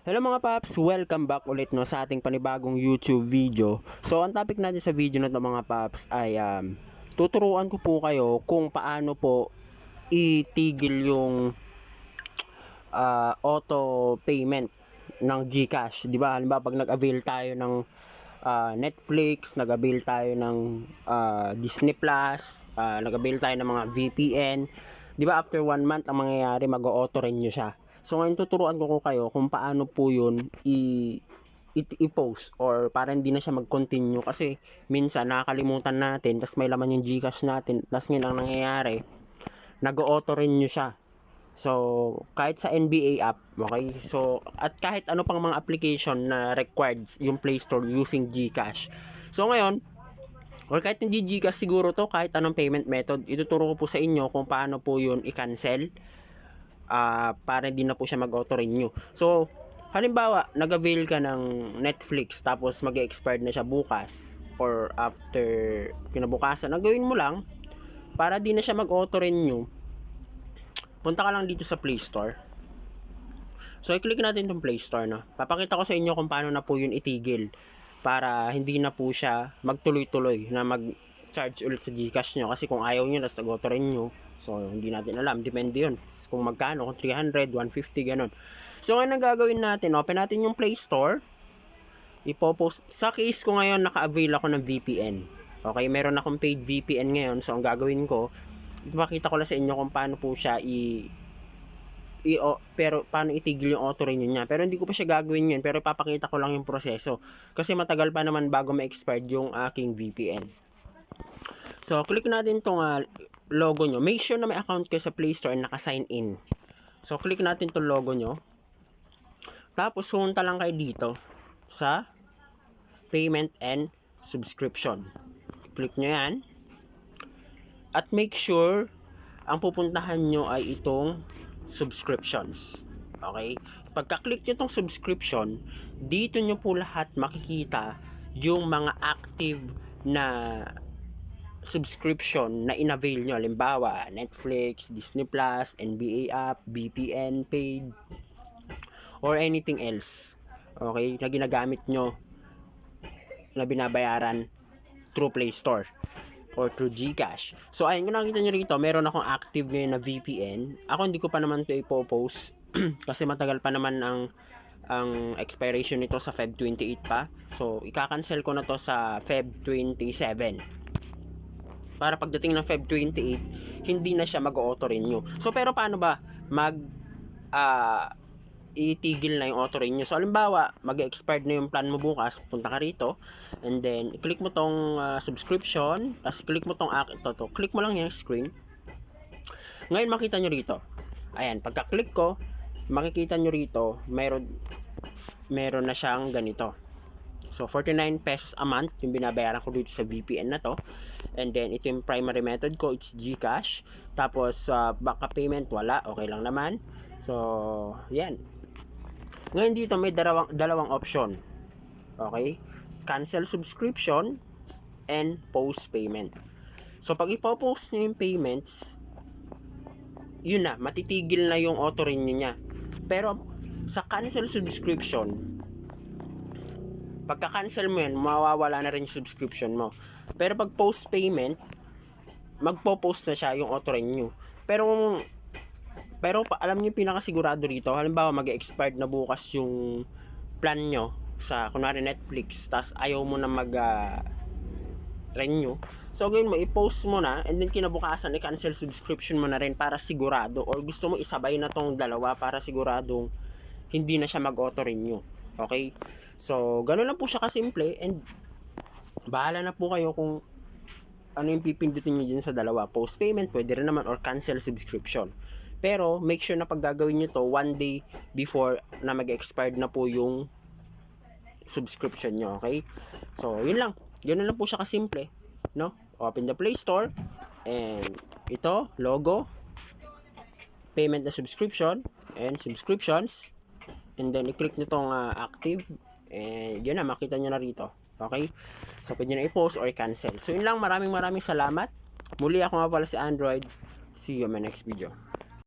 Hello mga paps, welcome back ulit no sa ating panibagong YouTube video. So ang topic natin sa video na to mga paps ay tuturuan ko po kayo kung paano po itigil yung auto payment ng GCash, 'di ba? Halimbawa pag nag-avail tayo ng Netflix, nag-avail tayo ng Disney Plus, nag-avail tayo ng mga VPN, 'di ba? After 1 month ang mangyayari, mag-auto renew siya. So ngayon tuturuan ko kayo kung paano po 'yun i-post or para hindi na siya mag-continue kasi minsan nakakalimutan natin tas may laman yung GCash natin tas ngayon ang nangyayari nag-auto renew siya. So kahit sa NBA app, okay? So at kahit ano pang mga application na required yung Play Store using GCash. So ngayon or kahit hindi GCash siguro to, kahit anong payment method, ituturo ko po sa inyo kung paano po 'yun i-cancel para hindi na po siya mag-auto renew. So halimbawa nag-avail ka ng Netflix tapos mag-expire na siya bukas or after kinabukasan, ang gawin mo lang para di na siya mag-auto renew, punta ka lang dito sa Play Store. So i-click natin tong Play Store, no. Papakita ko sa inyo kung paano na po 'yun itigil para hindi na po siya magtuloy-tuloy na mag-charge ulit sa GCash nyo, kasi kung ayaw nyo tas nag-auto renew, so hindi natin alam, depende yun kung magkano, kung 300, 150, ganun. So ngayon ang gagawin natin, open natin yung Play Store, ipopost. Sa case ko ngayon, naka-avail ako ng VPN, okay, meron akong paid VPN ngayon. So ang gagawin ko, ipakita ko lang sa inyo kung paano po siya pero paano itigil yung auto renew niya. Pero hindi ko pa siya gagawin yun, pero ipapakita ko lang yung proseso kasi matagal pa naman bago ma-expired yung aking VPN. So click natin tong logo nyo. Make sure na may account kayo sa Play Store and naka-sign in. So click natin tong logo nyo, tapos punta lang kayo dito sa payment and subscription. Click nyo yan at make sure ang pupuntahan nyo ay itong subscriptions. Okay? Pagka-click nyo itong subscription, dito nyo po lahat makikita yung mga active na subscription na in-avail nyo. Halimbawa, Netflix, Disney Plus, NBA app, VPN paid, or anything else. Okay? Na ginagamit nyo na binabayaran through Play Store or through GCash. So ayun, kung nakita nyo rito, meron akong active ngayon na VPN. Ako hindi ko pa naman ito ipopost kasi matagal pa naman ang expiration nito sa Feb 28 pa. So ika-cancel ko na to sa Feb 27 para pagdating ng Feb 28 hindi na siya mag-auto renew. So pero paano ba itigil na yung auto renew? So halimbawa mag-expired na yung plan mo bukas, punta ka rito and then i-click mo tong subscription, tapos click mo tong click mo lang yung screen. Ngayon makita nyo rito, ayan, pagka-click ko makikita nyo rito meron na siyang ganito. So 49 pesos a month yung binabayaran ko dito sa VPN na to, and then ito yung primary method ko, it's GCash. Tapos backup payment wala, okay lang naman. So yan. Ngayon dito may dalawang option. Okay? Cancel subscription and post payment. So pag ipo-post niyo yung payments, yun na, matitigil na yung auto renew niya. Pero sa cancel subscription, pagka-cancel mo yan, mawawala na rin yung subscription mo. Pero pag post payment, magpo-post na siya yung auto renew. Pero alam niyo pinakasigurado rito, halimbawa mag-expired na bukas yung plan nyo sa kunwari Netflix, tas ayaw mo na renew. So gawin mo, i-post mo na and then kinabukasan i-cancel subscription mo na rin para sigurado, or gusto mo isabay na tong dalawa para siguradong hindi na siya mag-auto renew. Okay? So ganoon lang po siya kasimple, and bahala na po kayo kung ano yung pipindutin nyo dyan sa dalawa. Post payment pwede rin naman, or cancel subscription. Pero make sure na pag gagawin nyo to 1 day before na mag-expired na po yung subscription nyo. Okay? So yun lang, ganoon lang po siya kasimple, no? Open the Play Store and ito, logo, payment na subscription and subscriptions, and then i-click nyo tong active, and yun na, makita nyo na rito. Okay? So pwede nyo na i-post or i-cancel. So yun lang, maraming salamat. Muli ako nga pala si Android. See you in my next video.